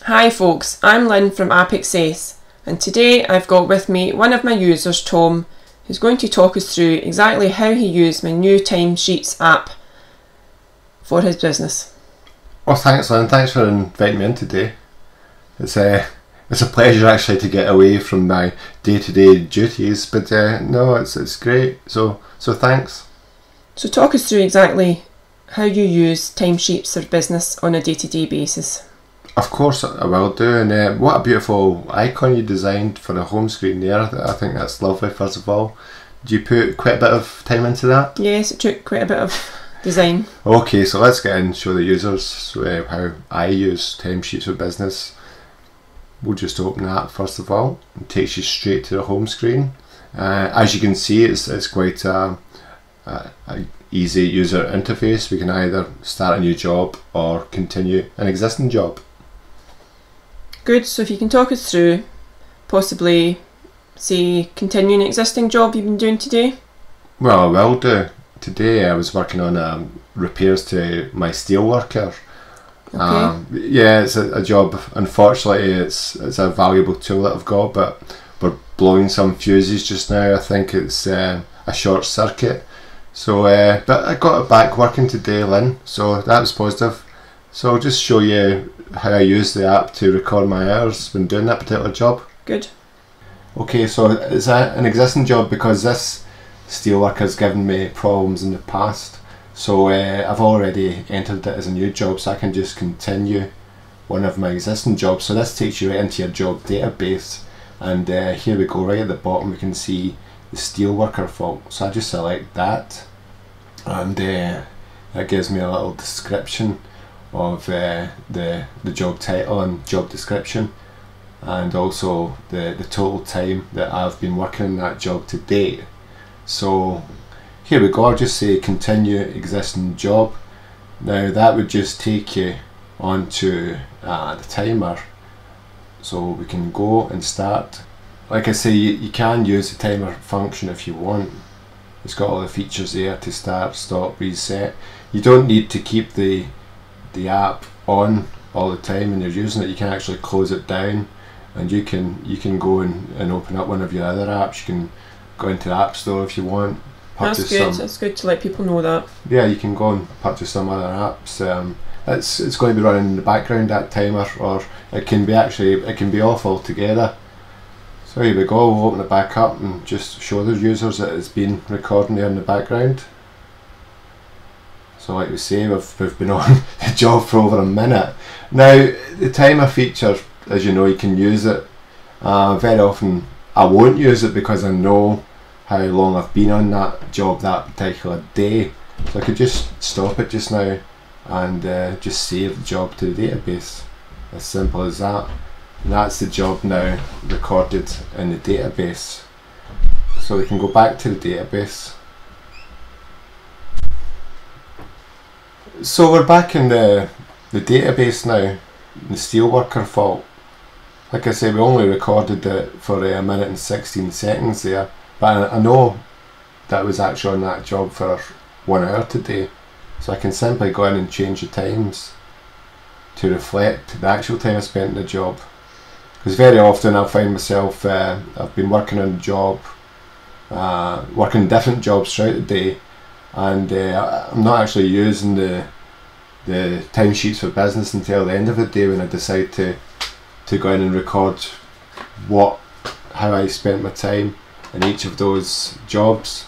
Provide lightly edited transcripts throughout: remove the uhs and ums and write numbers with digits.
Hi folks, I'm Lynn from AppAccess, and today I've got with me one of my users, Tom, who's going to talk us through exactly how he used my new Timesheets app for his business. Well, thanks Lynn, thanks for inviting me in today. It's a pleasure actually to get away from my day-to-day duties, but no, it's great, so thanks. So talk us through exactly how you use Timesheets for business on a day-to-day basis. Of course I will do, and what a beautiful icon you designed for the home screen there. I think that's lovely. First of all, do you put quite a bit of time into that? Yes, it took quite a bit of design. Okay, so let's get in and show the users how I use Timesheets for business. We'll just open that first of all. It takes you straight to the home screen. As you can see, it's quite a easy user interface. We can either start a new job or continue an existing job. Good, so if you can talk us through, possibly, say, continuing an existing job you've been doing today? Well, I will do. Today I was working on repairs to my steelworker. Okay. Yeah, it's a job. Unfortunately, it's a valuable tool that I've got, but we're blowing some fuses just now. I think it's a short circuit. So, but I got it back working today, Lynn. So that was positive. So I'll just show you how I use the app to record my hours when doing that particular job. Good. Okay, so it's an existing job because this steelworker has given me problems in the past. So I've already entered it as a new job, so I can just continue one of my existing jobs. So this takes you right into your job database, and here we go. Right at the bottom we can see the steelworker fault. So I just select that, and that gives me a little description of the job title and job description, and also the total time that I've been working on that job to date. So here we go, I'll just say continue existing job. Now that would just take you onto the timer, so we can go and start. Like I say, you can use the timer function if you want. It's got all the features there to start, stop, reset. You don't need to keep the app on all the time when you're using it. You can actually close it down, and you can go and open up one of your other apps. You can go into the App Store if you want. That's good. That's good to let people know that. Yeah, you can go and purchase some other apps. It's going to be running in the background, that timer, or it can be off altogether. So here we go. We'll open it back up and just show the users that it's been recording there in the background. So like we say, we've been on the job for over a minute. Now the timer feature, as you know, you can use it. Very often I won't use it because I know how long I've been on that job that particular day. So I could just stop it just now and just save the job to the database. As simple as that. And that's the job now recorded in the database. So we can go back to the database. So we're back in the database now, the steelworker fault. Like I say, we only recorded it for a minute and 16 seconds there, but I know that was actually on that job for 1 hour today. So I can simply go in and change the times to reflect the actual time I spent in the job. Because very often I'll find myself, I've been working on a job, working different jobs throughout the day, and I'm not actually using the timesheets for business until the end of the day when I decide to go in and record how I spent my time in each of those jobs.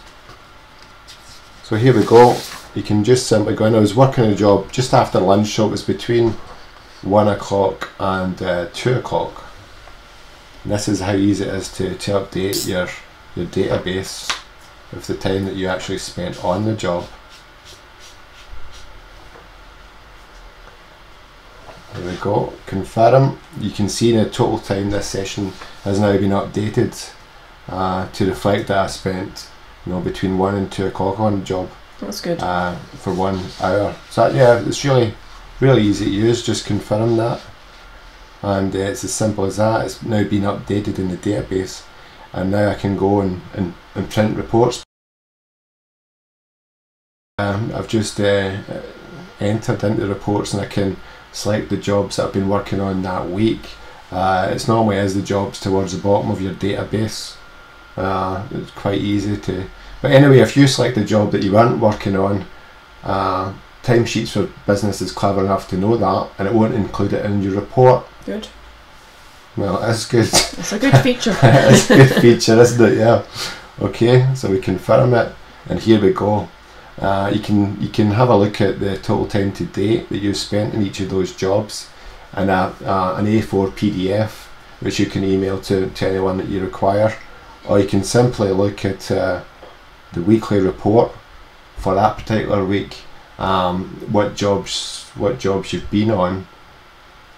So here we go. You can just simply go in. I was working a job just after lunch, so it was between 1 o'clock and 2 o'clock. This is how easy it is to update your database with the time that you actually spent on the job. There we go, confirm. You can see the total time this session has now been updated to reflect that I spent between 1 and 2 o'clock on the job. That's good. For 1 hour. So yeah, it's really easy to use. Just confirm that, and it's as simple as that. It's now been updated in the database, and now I can go and print reports. I've just entered into reports, and I can select the jobs that I've been working on that week. It's normally as the jobs towards the bottom of your database. It's quite easy to. But anyway, if you select a job that you weren't working on, Timesheets for Business is clever enough to know that, and it won't include it in your report. Good. Well, it's good. It's a good feature. It's a good feature, isn't it? Yeah. Okay, so we confirm it, and here we go. You can have a look at the total time to date that you've spent in each of those jobs, and an A4 PDF which you can email to anyone that you require, or you can simply look at the weekly report for that particular week, what jobs you've been on,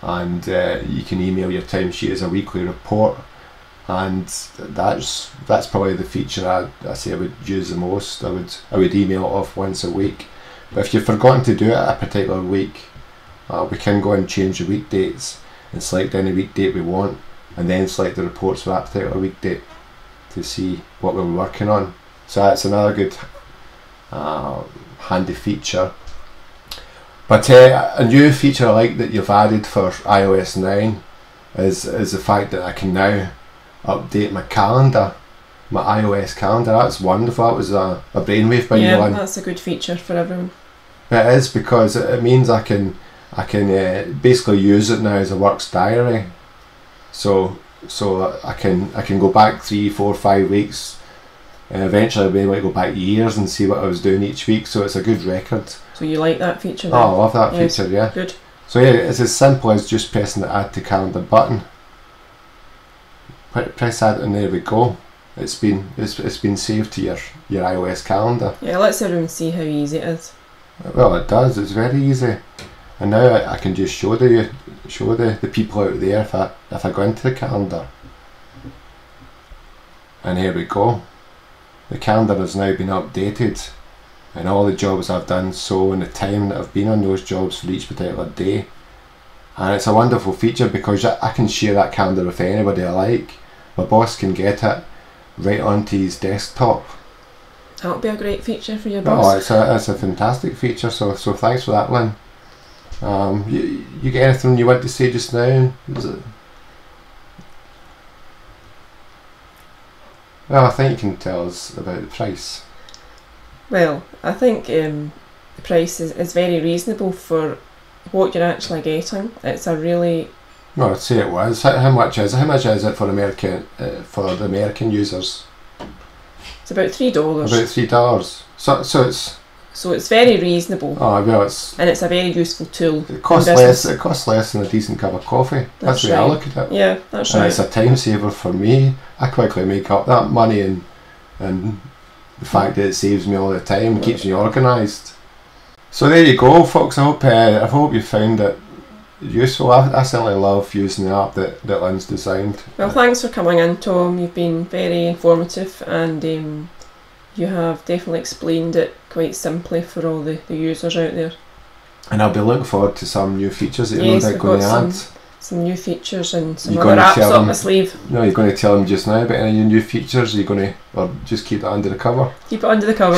and you can email your timesheet as a weekly report. And that's probably the feature I say I would use the most. I would email it off once a week. But if you've forgotten to do it a particular week, we can go and change the week dates and select any week date we want, and then select the reports for that particular week date to see what we're working on. So that's another good handy feature. But a new feature I like that you've added for iOS 9 is the fact that I can now update my calendar, my iOS calendar. That's wonderful. That was a brainwave by you. Yeah, that's a good feature for everyone. It is, because it means I can basically use it now as a works diary. So I can go back 3, 4, 5 weeks, and eventually I'll be able to go back years and see what I was doing each week. So it's a good record. So you like that feature? Oh, I love that feature. Yeah. Good. So yeah, it's as simple as just pressing the Add to Calendar button. Press that, and there we go. It's been saved to your iOS calendar. Yeah, let's everyone see how easy it is. Well, it does. It's very easy. And now I can just show the people out there if I go into the calendar. And here we go. The calendar has now been updated, and all the jobs I've done so, and the time that I've been on those jobs for each particular day. And it's a wonderful feature because I can share that calendar with anybody I like. My boss can get it right onto his desktop. That would be a great feature for your boss. Oh, it's a fantastic feature. So thanks for that, Lynn. You get anything you want to say just now? Well, I think you can tell us about the price. Well, I think the price is very reasonable for what you're actually getting. It's a really... No, I'd say it was. How much is it? How much is it for the American users? It's about $3. About $3. So it's very reasonable. Oh well, and it's a very useful tool. It costs less. It costs less than a decent cup of coffee. That's the way I look at it. Yeah, that's right. And it's a time saver for me. I quickly make up that money, and the fact that it saves me all the time, keeps me organised. So there you go, folks. I hope you found it useful. I certainly love using the app that Lynn's designed. Well, thanks for coming in, Tom. You've been very informative, and you have definitely explained it quite simply for all the users out there. And I'll be looking forward to some new features that you're going to add. Some new features and some other apps up my sleeve. No, you're going to tell them just now about any new features? Are you going to, or just keep that under the cover? Keep it under the cover.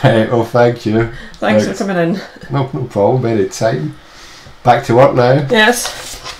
Right, well, thank you. Thanks for coming in. No problem, very exciting. Back to work now. Yes.